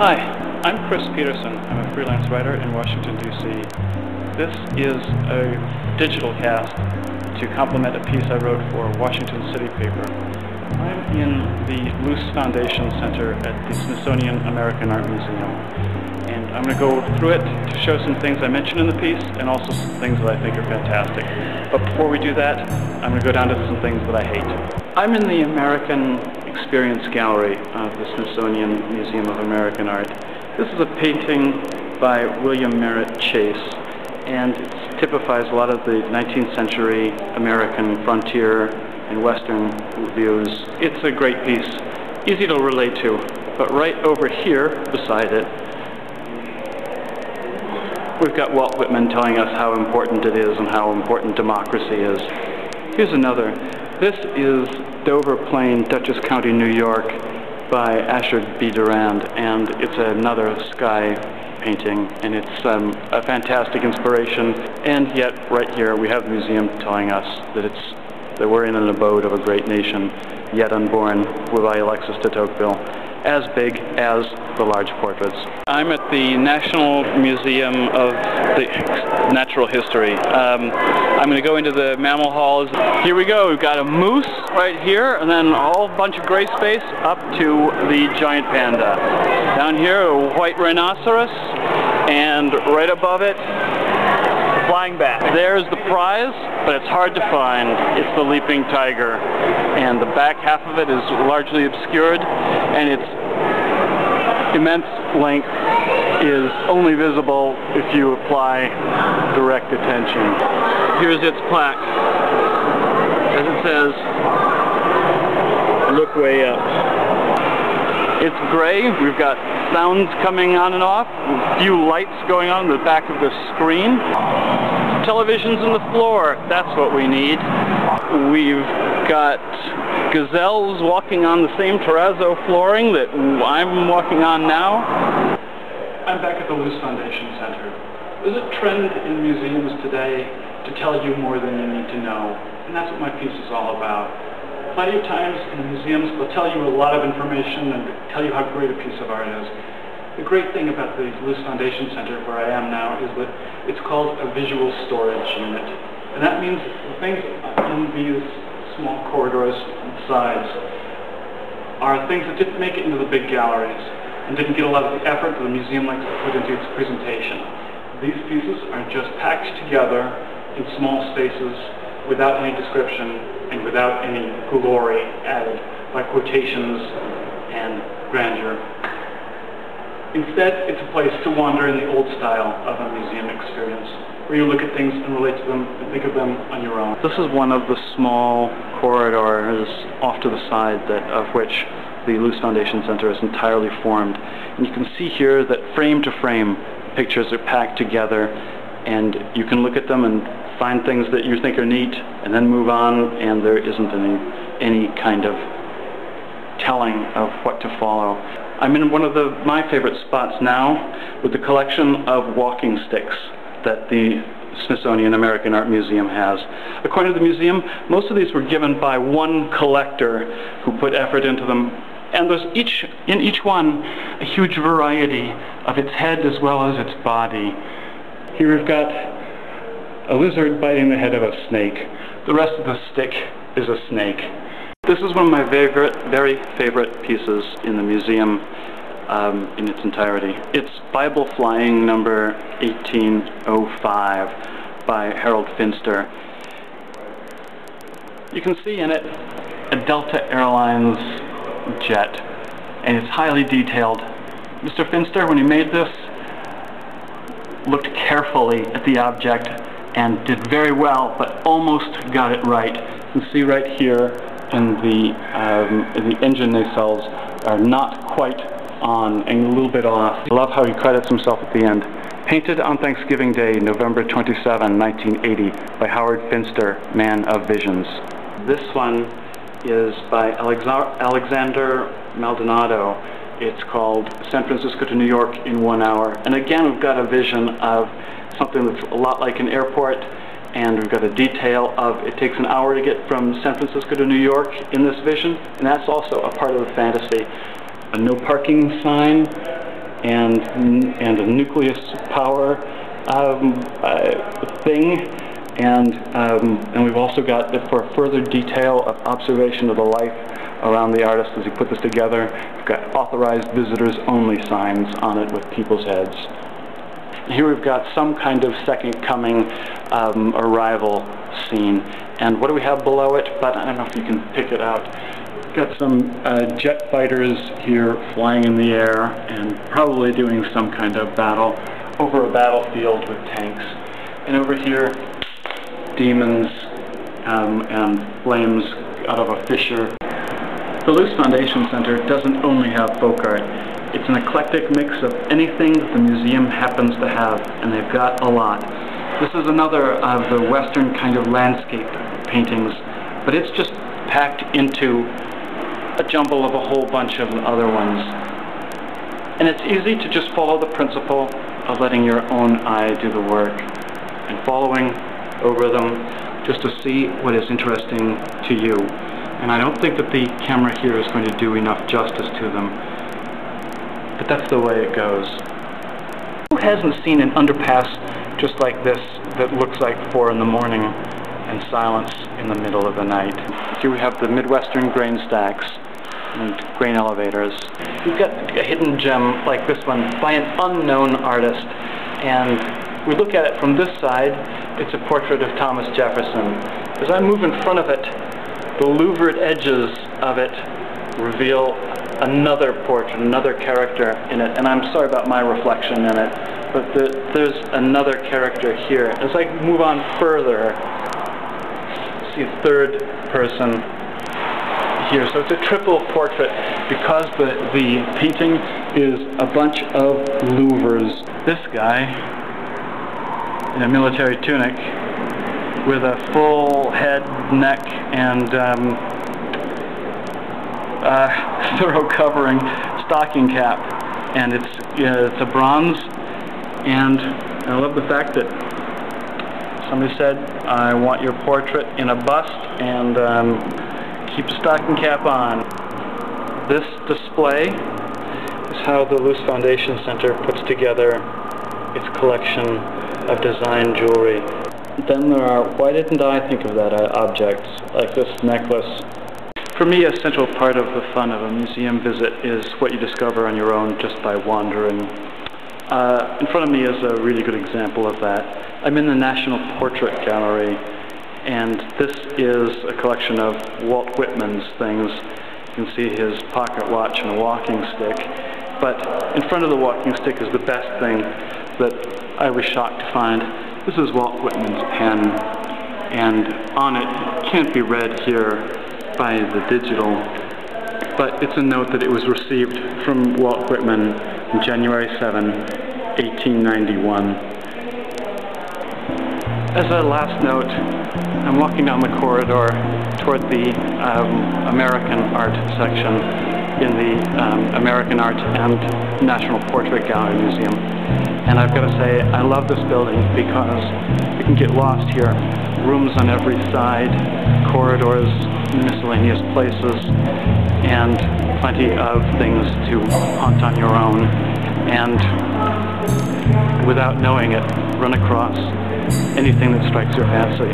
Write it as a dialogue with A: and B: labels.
A: Hi, I'm Chris Peterson. I'm a freelance writer in Washington, D.C. This is a digital cast to complement a piece I wrote for Washington City paper. I'm in the Luce Foundation Center at the Smithsonian American Art Museum, and I'm going to go through it to show some things I mentioned in the piece and also some things that I think are fantastic. But before we do that, I'm going to go down to some things that I hate. I'm in the American Experience Gallery of the Smithsonian Museum of American Art. This is a painting by William Merritt Chase, and it typifies a lot of the 19th century American frontier and Western views. It's a great piece, easy to relate to, but right over here beside it, we've got Walt Whitman telling us how important it is and how important democracy is. Here's another. This is Dover Plain, Dutchess County, New York by Asher B. Durand, and it's another sky painting, and it's a fantastic inspiration. And yet, right here, we have the museum telling us that we're in an abode of a great nation, yet unborn, by Alexis de Tocqueville, as big as the large portraits. I'm at the National Museum of Natural History. I'm going to go into the mammal halls. Here we go. We've got a moose right here, and then a whole bunch of gray space up to the giant panda. Down here, a white rhinoceros, and right above it, the flying bat. There's the prize, but it's hard to find. It's the leaping tiger, and the back half of it is largely obscured, and its immense length is only visible if you apply direct attention. Here's its plaque. As it says, look way up. It's gray. We've got sounds coming on and off, a few lights going on in the back of the screen. Televisions on the floor, that's what we need. We've got gazelles walking on the same terrazzo flooring that I'm walking on now. I'm back at the Luce Foundation Center. There's a trend in museums today to tell you more than you need to know, and that's what my piece is all about. Plenty of times in museums they'll tell you a lot of information and tell you how great a piece of art is. The great thing about the Luce Foundation Center, where I am now, is that it's called a visual storage unit. And that means the things in these small corridors and sides are things that didn't make it into the big galleries and didn't get a lot of the effort that the museum likes to put into its presentation. These pieces are just packed together in small spaces without any description and without any glory added by quotations and grandeur. Instead, it's a place to wander in the old style of a museum experience, where you look at things and relate to them and think of them on your own. This is one of the small corridors off to the side of which the Luce Foundation Center is entirely formed. And you can see here that frame to frame, pictures are packed together, and you can look at them and find things that you think are neat, and then move on, and there isn't any kind of telling of what to follow. I'm in one of my favorite spots now with the collection of walking sticks that the Smithsonian American Art Museum has. According to the museum, most of these were given by one collector who put effort into them, and there's in each one a huge variety of its head as well as its body. Here we've got a lizard biting the head of a snake. The rest of the stick is a snake. This is one of my very favorite pieces in the museum in its entirety. It's Bible Flying number 1805 by Harold Finster. You can see in it a Delta Airlines jet, and it's highly detailed. Mr. Finster, when he made this, looked carefully at the object and did very well, but almost got it right. You can see right here in the engine nacelles are not quite on and a little bit off. I love how he credits himself at the end. Painted on Thanksgiving Day, November 27, 1980, by Howard Finster, Man of Visions. This one is by Alexander Maldonado. It's called San Francisco to New York in 1 hour. And again, we've got a vision of something that's a lot like an airport, and we've got a detail of it takes an hour to get from San Francisco to New York in this vision, and that's also a part of the fantasy. A no parking sign and a nucleus power thing, and we've also got, for further detail of observation of the life around the artist as he put this together, we've got authorized visitors only signs on it with people's heads. Here we've got some kind of second coming arrival scene, and what do we have below it? But I don't know if you can pick it out. Got some jet fighters here flying in the air and probably doing some kind of battle over a battlefield with tanks. And over here, demons and flames out of a fissure. The Luce Foundation Center doesn't only have folk art. It's an eclectic mix of anything that the museum happens to have, and they've got a lot. This is another of the Western kind of landscape paintings, but it's just packed into a jumble of a whole bunch of other ones. And it's easy to just follow the principle of letting your own eye do the work and following over them just to see what is interesting to you. And I don't think that the camera here is going to do enough justice to them. But that's the way it goes. Who hasn't seen an underpass just like this that looks like 4 in the morning and silence in the middle of the night? Here we have the Midwestern grain stacks and grain elevators. We've got a hidden gem like this one by an unknown artist, and we look at it from this side. It's a portrait of Thomas Jefferson. As I move in front of it, the louvered edges of it reveal another portrait, another character in it, and I'm sorry about my reflection in it, but there's another character here. As I move on further, see a third person here. So it's a triple portrait because the painting is a bunch of louvers. This guy in a military tunic with a full head, neck, and thorough covering stocking cap, and it's a bronze, and I love the fact that somebody said, I want your portrait in a bust, and keep the stocking cap on. This display is how the Luce Foundation Center puts together its collection of design jewelry. Then there are, why didn't I think of that, objects like this necklace. For me, a central part of the fun of a museum visit is what you discover on your own just by wandering. In front of me is a really good example of that. I'm in the National Portrait Gallery, and this is a collection of Walt Whitman's things. You can see his pocket watch and a walking stick, but in front of the walking stick is the best thing that I was shocked to find. This is Walt Whitman's pen, and on it can't be read here by the digital, but it's a note that it was received from Walt Whitman on January 7, 1891. As a last note, I'm walking down the corridor toward the American Art section in the American Art and National Portrait Gallery Museum. And I've got to say, I love this building because you can get lost here. Rooms on every side, corridors, miscellaneous places, and plenty of things to hunt on your own, and without knowing it, run across anything that strikes your fancy.